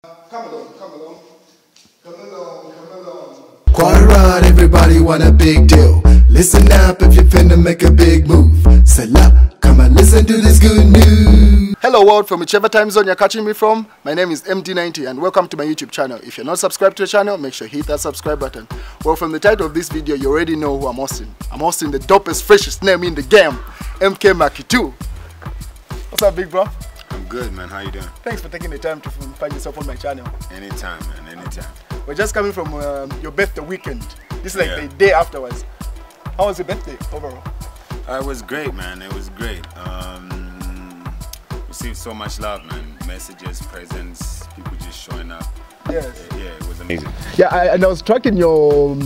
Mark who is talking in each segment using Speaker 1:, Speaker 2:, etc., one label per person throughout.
Speaker 1: Come along, come along. Come along, come along.
Speaker 2: Quarter ride, everybody want a big deal. Listen up if you're finna make a big move. Salah, come and listen to this good news.
Speaker 1: Hello world, from whichever time zone you're catching me from. My name is MD90 and welcome to my YouTube channel. If you're not subscribed to the channel, make sure you hit that subscribe button. Well, from the title of this video, you already know who I'm hosting. I'm hosting the dopest, freshest name in the game, MACKY2. What's up, big bro?
Speaker 3: I'm good, man. How you doing?
Speaker 1: Thanks for taking the time to find yourself on my channel.
Speaker 3: Anytime, man. Anytime.
Speaker 1: We're just coming from your birthday weekend. This is like the day afterwards. How was your birthday overall?
Speaker 3: It was great, man. It was great. Received so much love, man. Messages, presents, people just showing up.
Speaker 1: Yes.
Speaker 3: Yeah, it was amazing.
Speaker 1: Yeah, and I was tracking your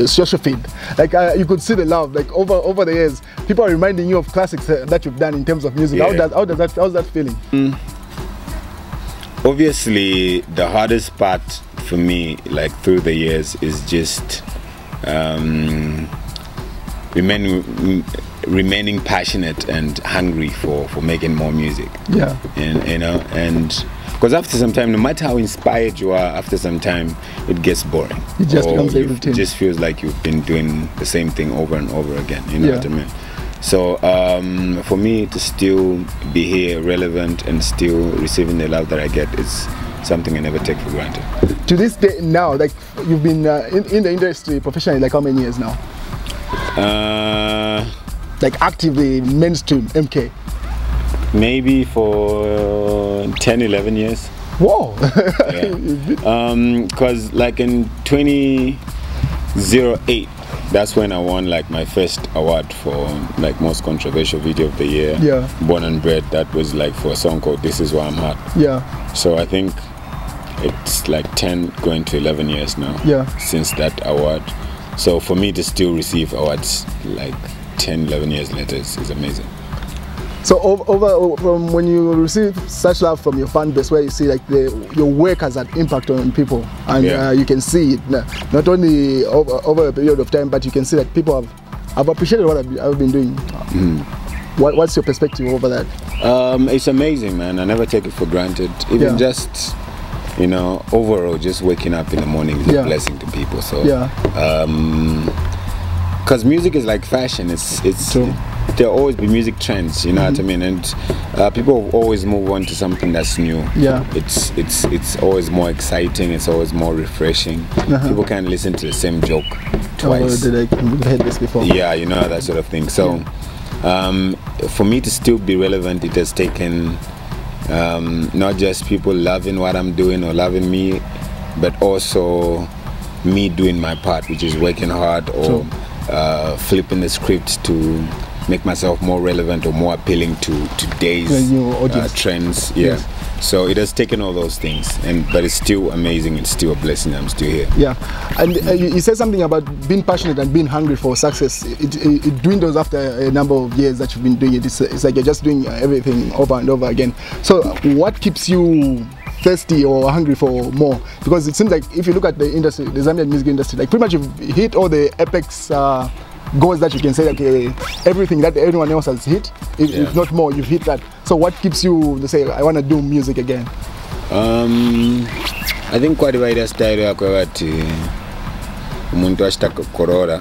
Speaker 1: social feed. Like you could see the love. Like over the years, people are reminding you of classics that you've done in terms of music.
Speaker 3: Yeah.
Speaker 1: How's that feeling?
Speaker 3: Obviously, the hardest part for me, like through the years, is just remaining passionate and hungry for making more music.
Speaker 1: Yeah.
Speaker 3: And you know, and because after some time, no matter how inspired you are, after some time it gets boring.
Speaker 1: It just becomes a routine.
Speaker 3: It just feels like you've been doing the same thing over and over again. You know what I mean? So for me to still be here, relevant, and still receiving the love that I get is something I never take for granted.
Speaker 1: To this day now, like you've been in the industry professionally, like how many years now? Like actively mainstream MK?
Speaker 3: Maybe for 10, 11 years.
Speaker 1: Whoa!
Speaker 3: Because like in 2008, that's when I won like my first award for like most controversial video of the year.
Speaker 1: Yeah.
Speaker 3: Born and Bred. That was like for a song called This Is Why I'm Hot.
Speaker 1: Yeah.
Speaker 3: So I think it's like 10 going to 11 years now.
Speaker 1: Yeah. Since
Speaker 3: that award. So for me to still receive awards like 10, 11 years later is amazing.
Speaker 1: So from when you receive such love from your fan base, where you see like your work has an impact on people, and you can see it not only over a period of time, but you can see that people have appreciated what I've been doing. What's your perspective over that?
Speaker 3: It's amazing, man. I never take it for granted. Even just, you know, overall, just waking up in the morning is a blessing to people. So because music is like fashion. It's
Speaker 1: true.
Speaker 3: There'll always be music trends, you know what I mean, and people will always move on to something that's new.
Speaker 1: Yeah.
Speaker 3: It's always more exciting. It's always more refreshing. People can't listen to the same joke twice.
Speaker 1: Oh, did I heard this before?
Speaker 3: Yeah, you know, that sort of thing. So for me to still be relevant, it has taken not just people loving what I'm doing or loving me, but also me doing my part, which is working hard or flipping the script to make myself more relevant or more appealing to today's trends. Yes. So it has taken all those things, but it's still amazing. It's still a blessing. I'm still here.
Speaker 1: Yeah, and you said something about being passionate and being hungry for success. It dwindles after a number of years that you've been doing it. It's like you're just doing everything over and over again. So what keeps you thirsty or hungry for more? Because it seems like if you look at the industry, the Zambian music industry, like pretty much you've hit all the apex goals that you can say, like everything that everyone else has hit, if not more, you've hit that. So what keeps you to say, I want to do music again?
Speaker 3: I think quite a style umuntu ashitaka korora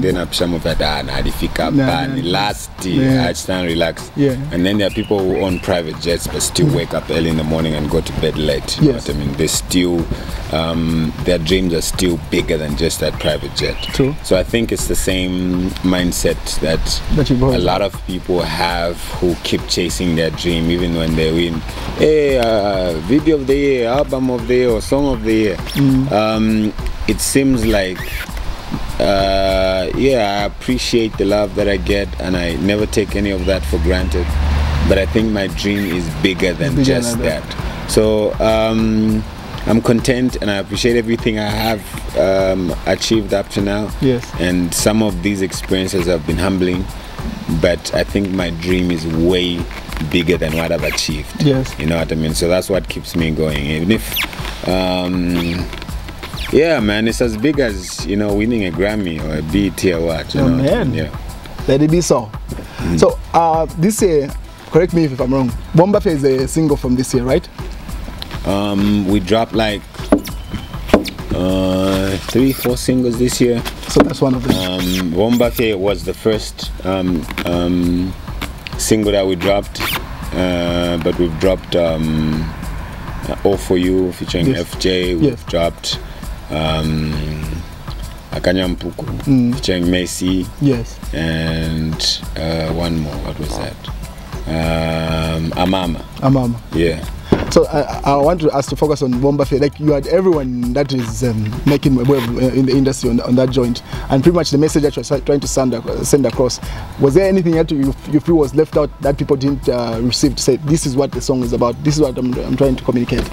Speaker 3: then apisha muvata alifika bani last I stand relax, and then there are people who own private jets but still wake up early in the morning and go to bed late. You know what I mean? They still their dreams are still bigger than just that private jet.
Speaker 1: True.
Speaker 3: So I think it's the same mindset that a lot of people have who keep chasing their dream even when they win video of the year, album of the year, or song of the year. It seems like I appreciate the love that I get, and I never take any of that for granted, but I think my dream is bigger than just that. So I'm content and I appreciate everything I have achieved up to now. And some of these experiences have been humbling, but I think my dream is way bigger than what I've achieved. You know what I mean? So that's what keeps me going, even if yeah, man, it's as big as, you know, winning a Grammy or a BET award. You know?
Speaker 1: Man. Let it be so. So this year, correct me if I'm wrong, Bomba is a single from this year, right?
Speaker 3: We dropped like 3-4 singles this year.
Speaker 1: So that's one of them.
Speaker 3: Wombafe was the first single that we dropped, but we've dropped All For You featuring FJ. We've dropped Akanyampuku featuring Macy.
Speaker 1: Yes.
Speaker 3: And one more. What was that? Amama.
Speaker 1: Amama.
Speaker 3: Yeah.
Speaker 1: So I want us to focus on Wombafe. Like, you had everyone that is making web in the industry on that joint, and pretty much the message that you were trying to send across. Was there anything that you feel was left out that people didn't receive to say, this is what the song is about, this is what I'm trying to communicate?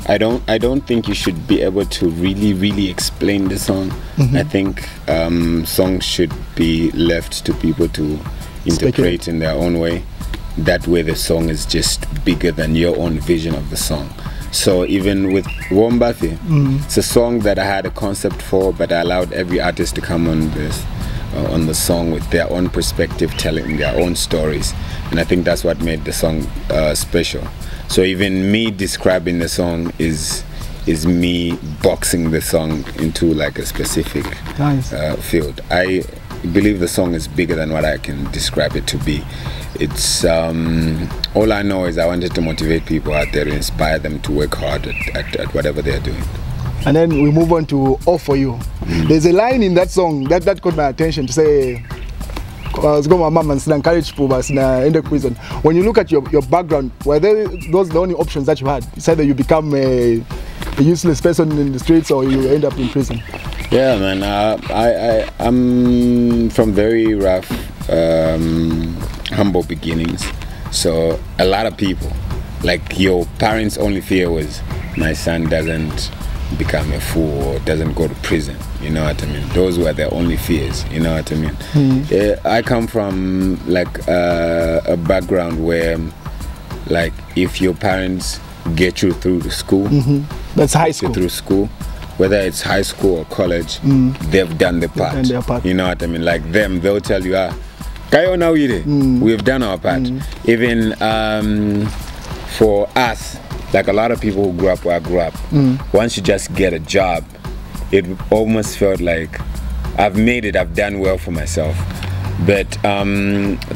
Speaker 3: I don't think you should be able to really explain the song. I think songs should be left to people to interpret in their own way. That way the song is just bigger than your own vision of the song. So even with Wombafe, it's a song that I had a concept for, but I allowed every artist to come on this on the song with their own perspective, telling their own stories, and I think that's what made the song special. So even me describing the song is me boxing the song into like a specific field. I believe the song is bigger than what I can describe it to be. It's all I know is I wanted to motivate people out there, to inspire them to work hard at whatever they're doing.
Speaker 1: And then we move on to All For You. There's a line in that song that caught my attention to say, when you look at your background, were those the only options that you had? It's either you become a useless person in the streets or you end up in prison.
Speaker 3: Yeah, man. I'm from very rough, humble beginnings. So a lot of people, like, your parents' only fear was my son doesn't become a fool or doesn't go to prison. You know what I mean? Those were their only fears. You know what I mean? I come from like a background where, like, if your parents get you through the school,
Speaker 1: that's high school.
Speaker 3: Through school, whether it's high school or college, they've done their part. You know what I mean? Like them, they'll tell you, we've done our part. Even for us, like a lot of people who grew up where I grew up, once you just get a job, it almost felt like I've made it, I've done well for myself. But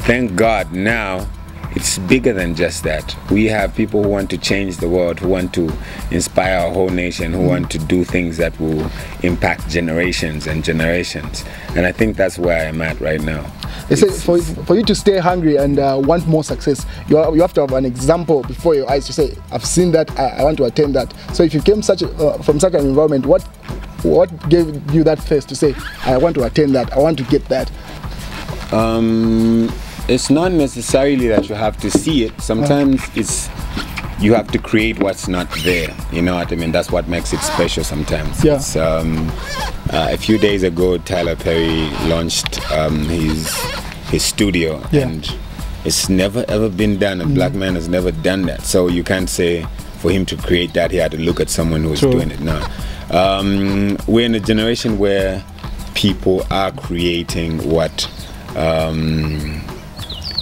Speaker 3: thank God now it's bigger than just that. We have people who want to change the world, who want to inspire our whole nation, who want to do things that will impact generations and generations. And I think that's where I'm at right now.
Speaker 1: They say for you to stay hungry and want more success, you have to have an example before your eyes to say, I've seen that, I want to attain that. So if you came from such an environment, what gave you that first to say, I want to attain that, I want to get that?
Speaker 3: It's not necessarily that you have to see it. Sometimes it's you have to create what's not there. You know what I mean? That's what makes it special sometimes.
Speaker 1: Yeah.
Speaker 3: It's, a few days ago, Tyler Perry launched his studio, and it's never ever been done. A black man has never done that. So you can't say for him to create that he had to look at someone who was doing it now. We're in a generation where people are creating what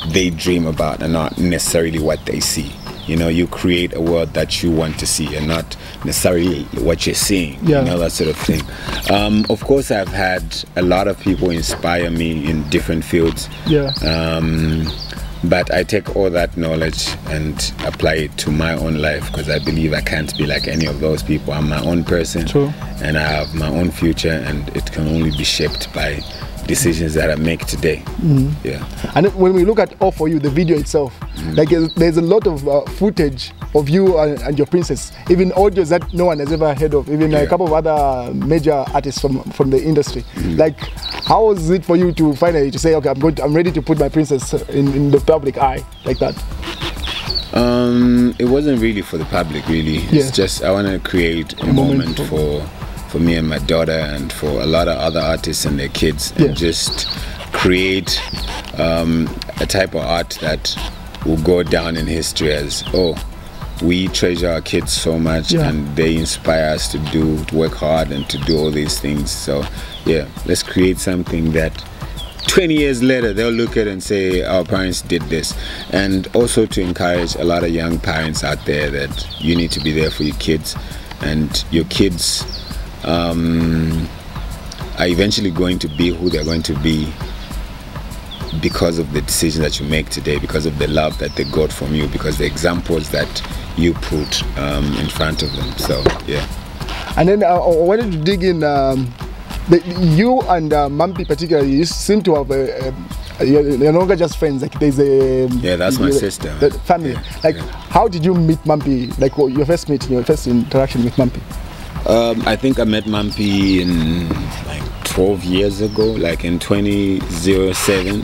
Speaker 3: they dream about and not necessarily what they see. You know, you create a world that you want to see and not necessarily what you're seeing, you know, that sort of thing. Of course, I've had a lot of people inspire me in different fields. But I take all that knowledge and apply it to my own life, because I believe I can't be like any of those people. I'm my own person, and I have my own future, and it can only be shaped by decisions that I make today. Yeah. And
Speaker 1: when we look at All For You, the video itself, like there's a lot of footage of you and your princess, even audios that no one has ever heard of, even a couple of other major artists from the industry. Like, how was it for you to finally to say, okay, I'm ready to put my princess in the public eye like that?
Speaker 3: It wasn't really for the public, really. It's just I want to create a moment for me and my daughter, and for a lot of other artists and their kids, and just create a type of art that will go down in history as, oh, we treasure our kids so much, and they inspire us to work hard and to do all these things. So yeah, let's create something that 20 years later, they'll look at it and say, our parents did this. And also to encourage a lot of young parents out there that you need to be there for your kids. And your kids are eventually going to be who they're going to be because of the decision that you make today, because of the love that they got from you, because the examples that you put in front of them. So, yeah.
Speaker 1: And then I wanted to dig in. You and Mampy particularly, you seem to have you're no longer just friends. Like there's a
Speaker 3: that's my sister.
Speaker 1: The family. How did you meet Mampy? Like your first meeting, your first interaction with Mampy?
Speaker 3: I think I met Mampy in like 12 years ago, like in 2007.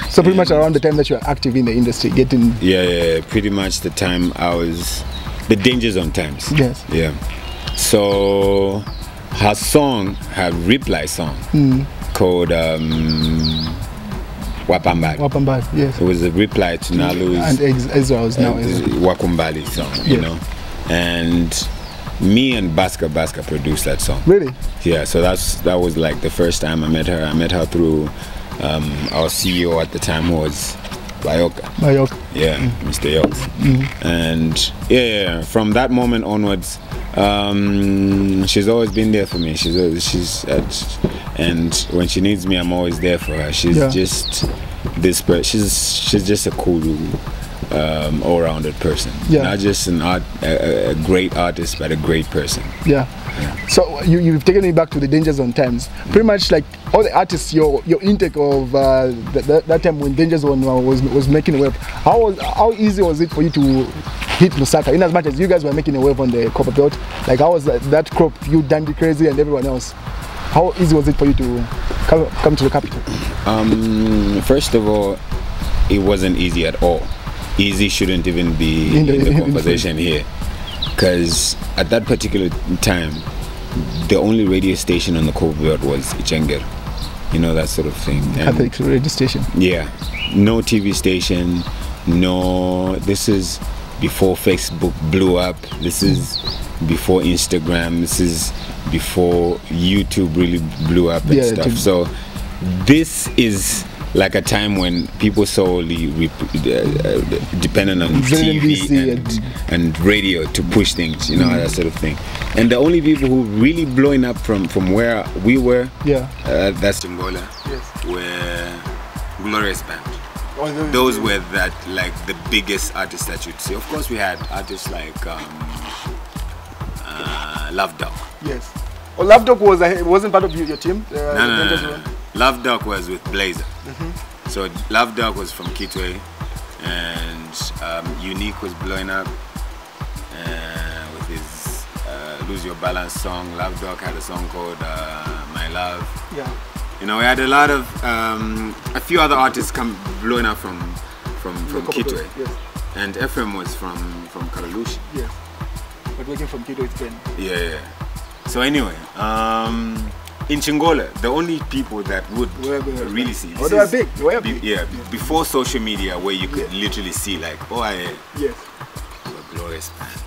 Speaker 1: So pretty much around the time that you are active in the industry, getting
Speaker 3: pretty much the time I was the danger zone times.
Speaker 1: Yes.
Speaker 3: Yeah. So her song, her reply song called Wapambali.
Speaker 1: Wapambali, yes.
Speaker 3: It was a reply to Nalu's
Speaker 1: and Ezra's now
Speaker 3: Wakumbali song, you know. And me and Baska produced that song.
Speaker 1: Really?
Speaker 3: Yeah, so that was like the first time I met her. I met her through our CEO at the time was Bayoka. Yeah, Mr. Yoks. And yeah, from that moment onwards, she's always been there for me. And when she needs me, I'm always there for her. She's just this person. She's just a cool, all-rounded person. Not just a great artist, but a great person. So you've taken me back to the Danger Zone times. Pretty much like all the artists, your intake of that time when Danger Zone was making a wave. How easy was it for you to hit Lusaka? In as much as you guys were making a wave on the Copper Belt, like how was that crop? You, Dandy Crazy, and everyone else. How easy was it for you to come to the capital? First of all, it wasn't easy at all. Easy shouldn't even be in the conversation here, because at that particular time, the only radio station on the Copper Belt was Ichenger, you know, that sort of thing.
Speaker 1: Catholic radio station. Yeah,
Speaker 3: no TV station. No, this is before Facebook blew up. This is before Instagram. This is before YouTube really blew up and stuff. So this is like a time when people solely dependent on TV and radio to push things, you know, that sort of thing. And the only people who really blowing up from where we were, that's Angola, were Glorious Band. Those were like the biggest artists that you'd see. Of course, we had artists like Love Dog.
Speaker 1: Yes. Oh, Love Dog wasn't part of your team?
Speaker 3: No. Love Dog was with Blazer. So Love Dog was from Kitwe, and Unique was blowing up with his Lose Your Balance song. Love Dog had a song called My Love. Yeah. You know, we had a lot of a few other artists blowing up from Kitwe. Yes. And FM was from Karalushi.
Speaker 1: Yes. But working from Kitwe, it's been.
Speaker 3: Yeah. So anyway, in Chingola, the only people that would really see this
Speaker 1: they were big. They were big.
Speaker 3: Before social media, where you could literally see like, a Glorious Band,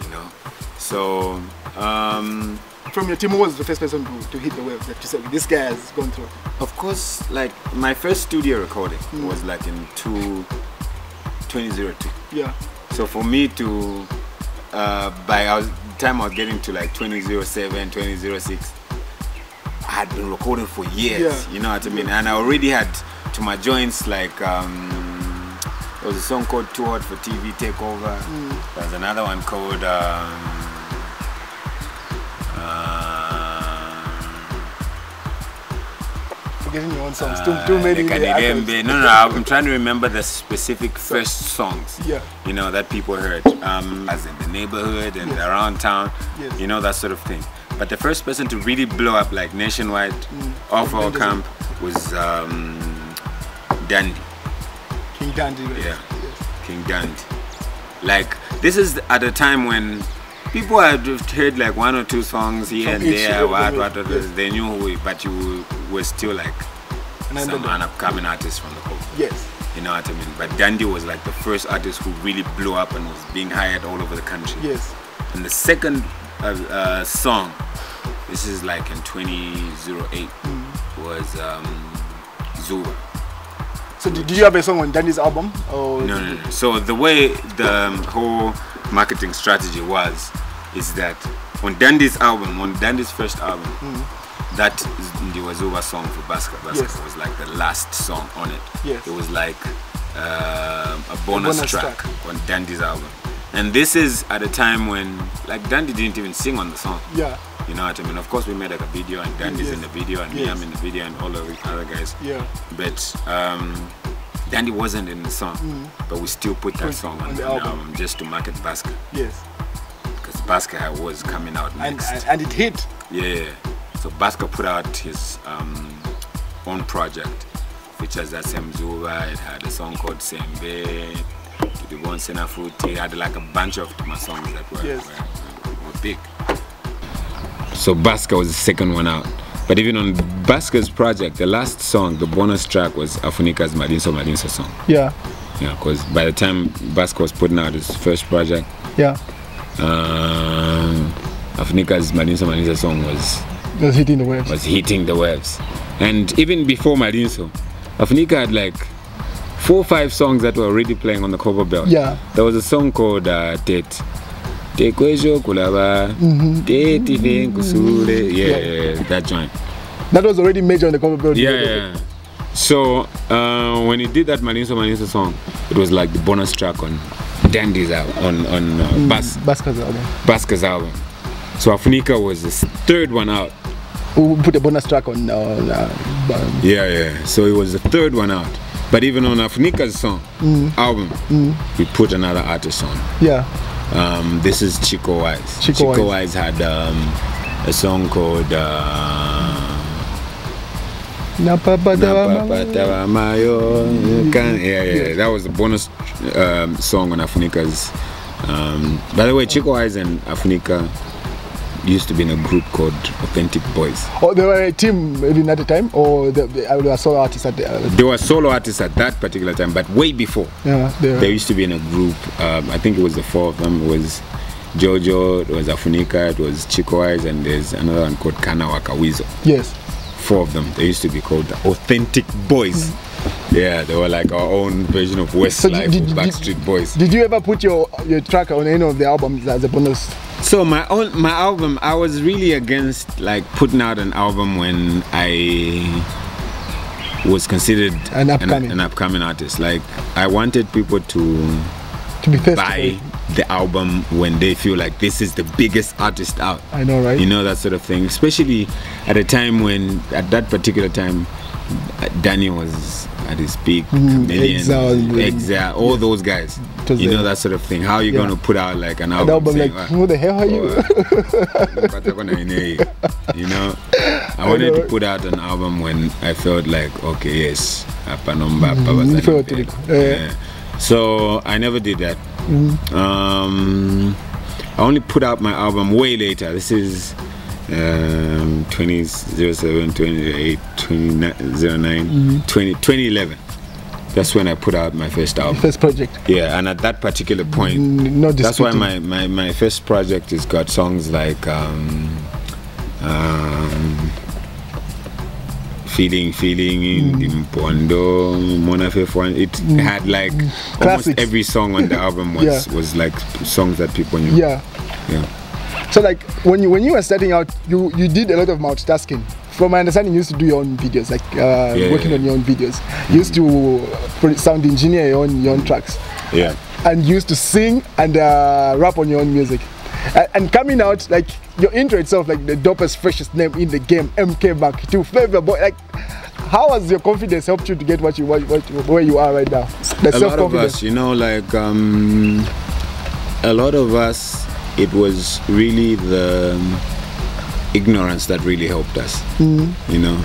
Speaker 3: you know. So
Speaker 1: from your team, who was the first person to hit the wave that you said this guy has gone through?
Speaker 3: Of course, like my first studio recording was like in 2002. Yeah. So for me to by the time I was getting to like 2007, 2006, I had been recording for years, you know what I mean? And I already had to my joints like there was a song called Too Hot for TV Takeover. There's another one called
Speaker 1: forgetting your own songs. Too many.
Speaker 3: No, I'm trying to remember the specific first songs. You know, that people heard as in the neighborhood and around town. You know, that sort of thing. But the first person to really blow up like nationwide off our camp was Dandy.
Speaker 1: King Dandy.
Speaker 3: Yeah. King Dandy. Like, this is at a time when people had heard like one or two songs here and there, they knew who, but you were still like some upcoming artist from the Congo.
Speaker 1: Yes.
Speaker 3: You know what I mean? But Dandy was like the first artist who really blew up and was being hired all over the country.
Speaker 1: Yes.
Speaker 3: And the second song, this is like in 2008, was Zuba.
Speaker 1: So did you have a song on Dandy's album? Or
Speaker 3: No. So the way the whole marketing strategy is that on Dandy's album, on Dandy's first album, that Ndiwazuba song for Baska was like the last song on it.
Speaker 1: Yes.
Speaker 3: It was like a bonus track on Dandy's album. And this is at a time when like Dandy didn't even sing on the song.
Speaker 1: Yeah.
Speaker 3: You know what I mean? Of course we made like a video and Dandy's in the video and me, I'm in the video and all of the other guys.
Speaker 1: Yeah.
Speaker 3: But Dandy wasn't in the song, but we still put that song on the album just to market Baska.
Speaker 1: Yes.
Speaker 3: Because Baska was coming out next.
Speaker 1: And it hit.
Speaker 3: Yeah. So Baska put out his own project, which has that same Zuba. It had a song called Sembe, the One Senafuti. It had like a bunch of my songs that were big. So Baska was the second one out. But even on Baska's project, the last song, the bonus track was Afunika's Madinso song.
Speaker 1: Yeah.
Speaker 3: Yeah, because by the time Baska was putting out his first project, Afunika's Madinso song was hitting the waves. And even before Madinso, Afunika had like 4 or 5 songs that were already playing on the cover belt.
Speaker 1: Yeah.
Speaker 3: There was a song called Tet. Kulaba, that joint.
Speaker 1: That was already major on the cover belt.
Speaker 3: Yeah. So when he did that Madinso song, it was like the bonus track on Dandy's album, on Baska's album. So Afunika was the third one out.
Speaker 1: Who put a bonus track on?
Speaker 3: So it was the third one out. But even on Afunika's song album, we put another artist on.
Speaker 1: Yeah.
Speaker 3: This is Chico Wise. Chico Wise had a song called that was the bonus song on Afunika's. By the way, Chico Wise and Afunika used to be in a group called Authentic Boys.
Speaker 1: Oh, they were a team even at the time, or they were solo artists at the
Speaker 3: They were solo artists at that particular time, but way before.
Speaker 1: Yeah,
Speaker 3: they used to be in a group. I think it was the 4 of them. It was Jojo, it was Afunika, it was Chico Wise, and there's another one called Kana Wakawizo.
Speaker 1: Yes.
Speaker 3: 4 of them. They used to be called the Authentic Boys. Yeah, they were like our own version of Westlife, Backstreet Boys.
Speaker 1: Did you ever put your track on any of the albums as a bonus?
Speaker 3: So my album, I was really against like putting out an album when I was considered an upcoming artist. Like I wanted people to
Speaker 1: be
Speaker 3: buy the album when they feel like this is the biggest artist out.
Speaker 1: I know, right?
Speaker 3: You know, that sort of thing. Especially at a time when, at that particular time, Danny was at his peak, Exile, all those guys. You know, that sort of thing. How are you going to put out like an album saying,
Speaker 1: like, who the hell are you?
Speaker 3: You know, I wanted to put out an album when I felt like, okay, yes, so I never did that. I only put out my album way later. This is 2007, 28, 2009, 2011. That's when I put out my first album.
Speaker 1: First project.
Speaker 3: Yeah, and at that particular point, that's why my first project has got songs like Feeling in Dimpondo, Monafefwan. It had like almost every song on the album was like songs that people knew. Yeah.
Speaker 1: So like when you were starting out, you did a lot of multitasking. From my understanding, you used to do your own videos, like working on your own videos. You used to sound engineer your own tracks.
Speaker 3: Yeah.
Speaker 1: And you used to sing and rap on your own music. And coming out, like your intro itself, like the dopest, freshest name in the game, MACKY2, Flavor Boy. Like, how has your confidence helped you to get where you are right now?
Speaker 3: A lot of us, you know, like a lot of us, it was really the ignorance that really helped us. You know,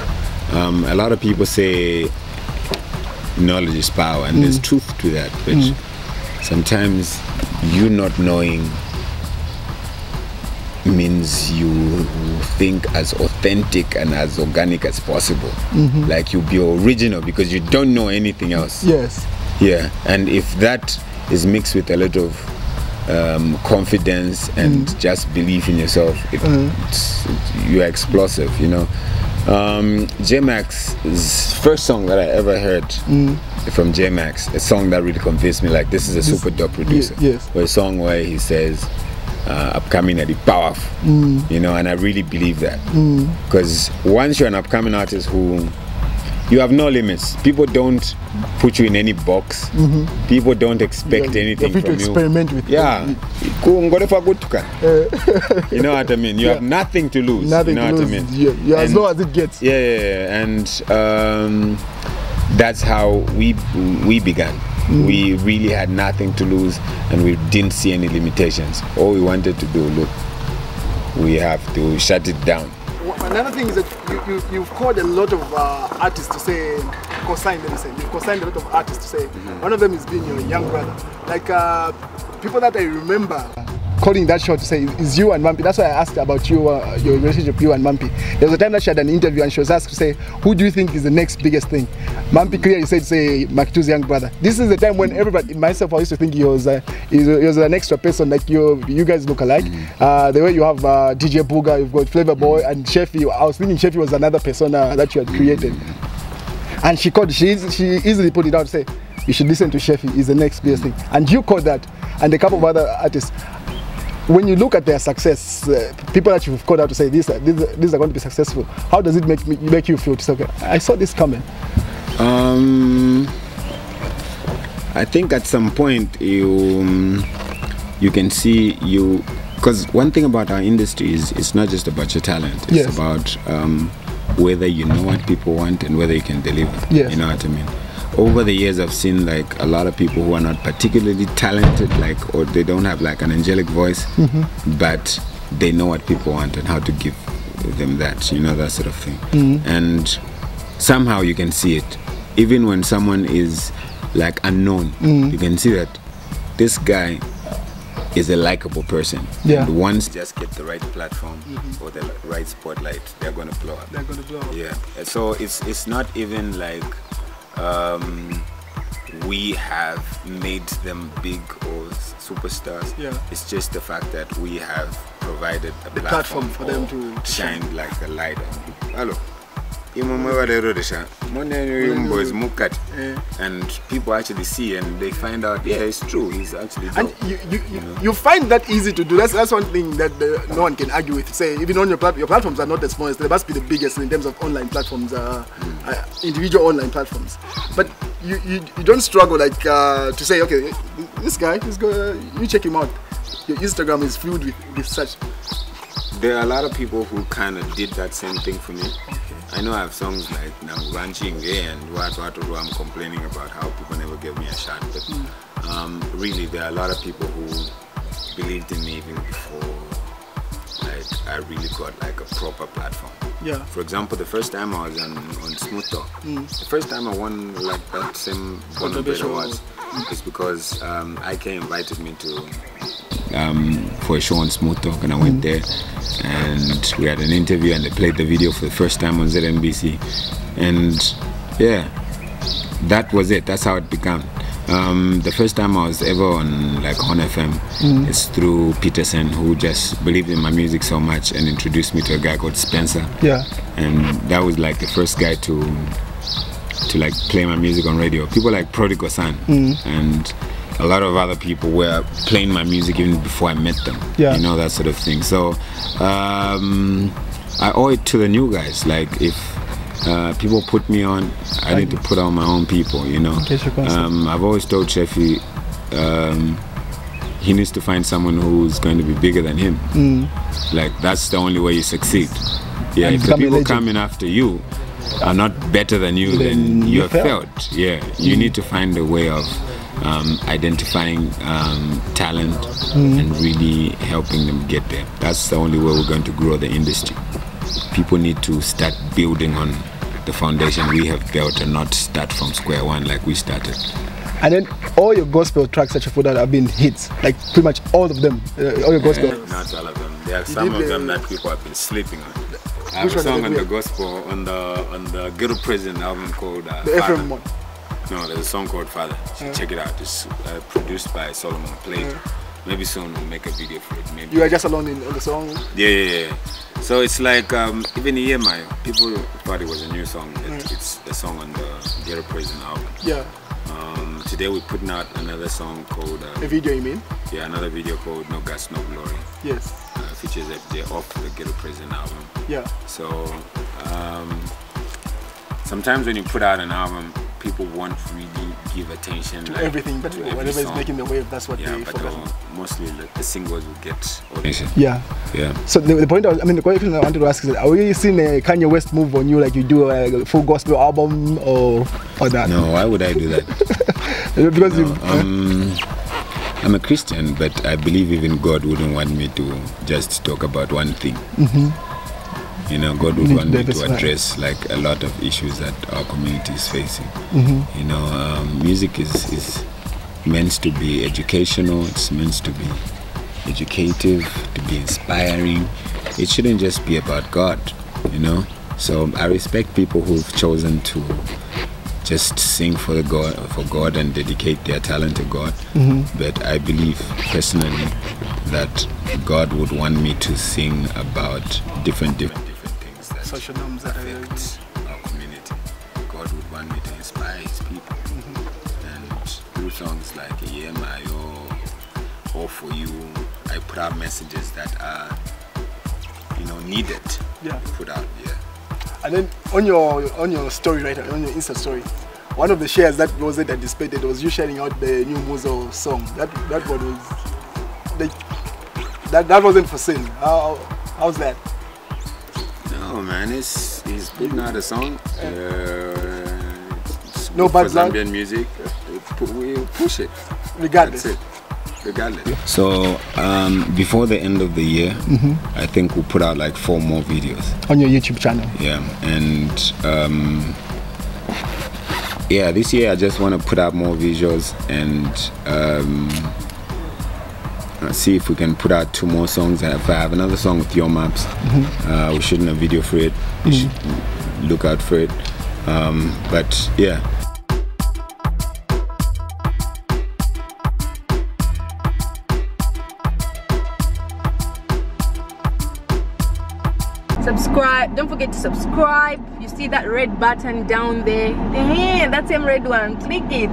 Speaker 3: a lot of people say knowledge is power, and there's truth to that, but sometimes you not knowing means you think as authentic and as organic as possible. Like you be original because you don't know anything else.
Speaker 1: Yes.
Speaker 3: Yeah, and if that is mixed with a lot of confidence and just belief in yourself, you're explosive, you know. J-Max's first song that I ever heard from J-Max, a song that really convinced me, like, this is a super dope producer.
Speaker 1: Yes.
Speaker 3: Or a song where he says, upcoming at the powerful, you know, and I really believe that. Because once you're an upcoming artist who, you have no limits. People don't put you in any box. People don't expect anything from you.
Speaker 1: Experiment with.
Speaker 3: Yeah. You know what I mean? You have nothing to lose.
Speaker 1: Nothing
Speaker 3: you know
Speaker 1: to
Speaker 3: what
Speaker 1: lose.
Speaker 3: I mean?
Speaker 1: Yeah, as long as it gets.
Speaker 3: Yeah. And that's how we began. We really had nothing to lose, and we didn't see any limitations. All we wanted to do, look, we have to shut it down.
Speaker 1: Another thing is that you've called a lot of artists to say, co-signed, let me say, you've co-signed a lot of artists to say, one of them is being your young brother. Like people that I remember calling that show to say is you and Mampy. That's why I asked about you, your relationship, you and Mampy. There was a time that she had an interview and she was asked to say, who do you think is the next biggest thing? Mampy clearly said, say, MACKY2's young brother. This is the time when everybody, myself, I used to think he was an extra person, like you guys look alike. The way you have DJ Booga, you've got Flavor Boy and Sheffy. I was thinking Sheffy was another persona that you had created. And she easily put it out to say, you should listen to Sheffy, he's the next biggest thing. And you called that, and a couple of other artists. When you look at their success, people that you've called out to say these are going to be successful, how does it make you feel? To say, okay, I saw this coming.
Speaker 3: I think at some point you can see because one thing about our industry is it's not just about your talent. It's about whether you know what people want and whether you can deliver. You know what I mean? Over the years, I've seen like a lot of people who are not particularly talented, like, or they don't have like an angelic voice, but they know what people want and how to give them that, you know, that sort of thing. And somehow you can see it, even when someone is like unknown. You can see that this guy is a likable person. And once just get the right platform or the right spotlight, they're going to blow up.
Speaker 1: They're going to blow up.
Speaker 3: Yeah. So it's not even like we have made them big or superstars. It's just the fact that we have provided a platform for them to shine like a light on people. Hello. And people actually see and they find out, yeah, it's true, he's actually dope.
Speaker 1: And you find that easy to do. That's one thing that no one can argue with. Say, even on your platforms are not the smallest, they must be the biggest in terms of online platforms, individual online platforms. But you don't struggle like to say, okay, this guy is good, you check him out. Your Instagram is filled with such.
Speaker 3: There are a lot of people who kind of did that same thing for me. I know I have songs like Ranching and what I'm complaining about how people never gave me a shot, but really there are a lot of people who believed in me even before like I really got like a proper platform. For example, the first time I was on Smooth Talk, the first time I won like that same Bonner Awards is because IK invited me to for a show on Smooth Talk, and I went there and we had an interview and they played the video for the first time on ZNBC, and yeah, that was it. That's how it began. The first time I was ever on like on FM is through Peterson, who just believed in my music so much and introduced me to a guy called Spencer. And that was like the first guy to like play my music on radio. People like Prodigal Son and a lot of other people were playing my music even before I met them. You know, that sort of thing. So I owe it to the new guys. Like if people put me on, I need to put on my own people, you know. I've always told Sheffy he needs to find someone who's going to be bigger than him. Like that's the only way you succeed. Yeah, if the people coming after you are not better than you, then you have failed. Yeah, you need to find a way of identifying talent and really helping them get there. That's the only way we're going to grow the industry. People need to start building on the foundation we have built and not start from square one like we started.
Speaker 1: And then all your gospel tracks that you put out have been hits, like pretty much all of them. All your gospel.
Speaker 3: Not all of them. There are some of them that people have been sleeping on. I have a song on the gospel on the Ghetto Prison album called
Speaker 1: the FM one.
Speaker 3: No, there's a song called Father. Check it out. It's produced by Solomon, played maybe soon we'll make a video for it. Maybe.
Speaker 1: You are just alone in the song?
Speaker 3: Yeah. So it's like, even EMI, people thought it was a new song. It's a song on the Ghetto Prison album.
Speaker 1: Yeah.
Speaker 3: Today we're putting out another song called...
Speaker 1: a video, you mean?
Speaker 3: Yeah, another video called No Gas, No Glory.
Speaker 1: Yes.
Speaker 3: Features FJ off the Ghetto Prison album.
Speaker 1: Yeah.
Speaker 3: So, sometimes when you put out an album, people won't really give attention
Speaker 1: to
Speaker 3: like,
Speaker 1: everything, but whatever is making the wave, that's what they focus on.
Speaker 3: Mostly the singles will get attention.
Speaker 1: Yeah. So the question I wanted to ask is, are we seeing a Kanye West move on you, like you do a full gospel album or that?
Speaker 3: No, why would I do that?
Speaker 1: Because
Speaker 3: I'm a Christian, but I believe even God wouldn't want me to just talk about one thing. You know, God would want me to address like a lot of issues that our community is facing. You know, music is meant to be educational, it's meant to be educative, to be inspiring. It shouldn't just be about God, you know. So I respect people who've chosen to just sing for God and dedicate their talent to God. But I believe personally that God would want me to sing about different things that
Speaker 1: social norms that
Speaker 3: affect our community. God would want me to inspire His people, and through songs like EMI or For You, I put out messages that are, you know, needed to put out.
Speaker 1: And then on your story, right, on your Insta story, one of the shares that was it that displayed it was you sharing out the new Muzo song. That wasn't for sale. How's that?
Speaker 3: No man, he's putting out a song.
Speaker 1: No bad blood.
Speaker 3: Zambian music. We push it.
Speaker 1: Regardless.
Speaker 3: That's it. Regardless. So before the end of the year, I think we'll put out like 4 more videos
Speaker 1: on your YouTube channel.
Speaker 3: Yeah, and yeah, this year I just want to put out more visuals and see if we can put out 2 more songs. If I have another song with Your Maps, we're shooting a video for it. You should look out for it. But yeah.
Speaker 4: Subscribe, don't forget to subscribe. You see that red button down there? That same red one, click it.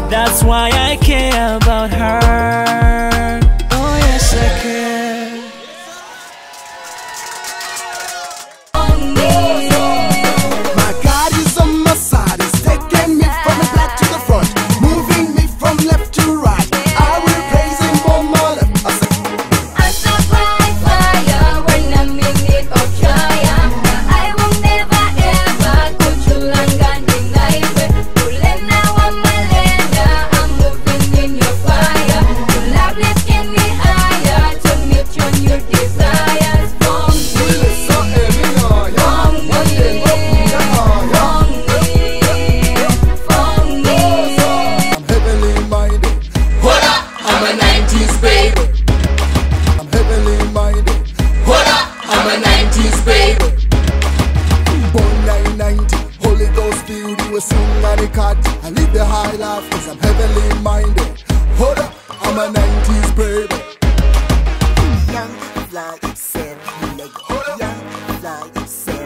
Speaker 5: That's why I care about her. Oh yes I care.
Speaker 2: My God is on my side. He's taking me from the back to the front, moving me from left to right. I will praise Him for my life.
Speaker 6: I survive fire when I'm in need of triumph. I will never ever go to Langan deny me. I'm moving in your fire. Your love lifting me higher to meet your new desires from me.
Speaker 2: I'm heavenly minded.
Speaker 6: What up? I'm a 90s baby.
Speaker 2: I'm heavenly minded.
Speaker 6: What up? I'm a 90s baby.
Speaker 2: Born 990, Holy Ghost filled, you will sing on the cut. I live the high life cause I'm heavenly minded. Hold up, I'm a 90s baby.
Speaker 7: Young fly, said, young fly, said.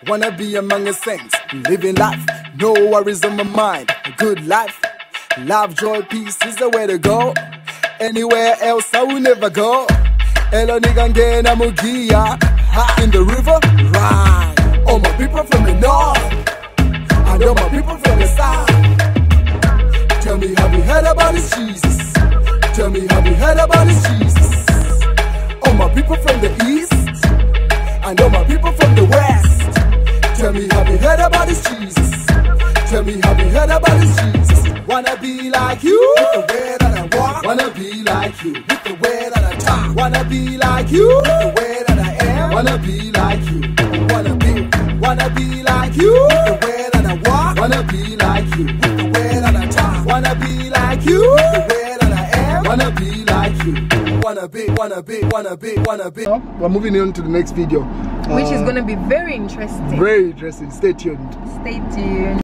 Speaker 2: Wanna be among the saints, living life, no worries on my mind. A good life, love, joy, peace is the way to go. Anywhere else I will never go. Elo nigangena mugia, in the river, right. All my people from the north, and all my people from the south. Tell me, have you heard about this Jesus? Tell me, have you heard about this Jesus? All my people from the east, and all my people from the west. Tell me, have you heard about this Jesus? Tell me, have you heard about this Jesus? Wanna be like you, with the way that I walk. Wanna be like you, with the way that I talk. Wanna be like you, with the way that I am. Wanna be like you, wanna be like you, with the way that I walk. Wanna be like you, with the way that I talk. Wanna be like you, with the way that I am. Wanna be like you, wanna be.
Speaker 1: We're moving on to the next video,
Speaker 4: which is going to be very interesting.
Speaker 1: Very interesting. Stay tuned.
Speaker 4: Stay tuned.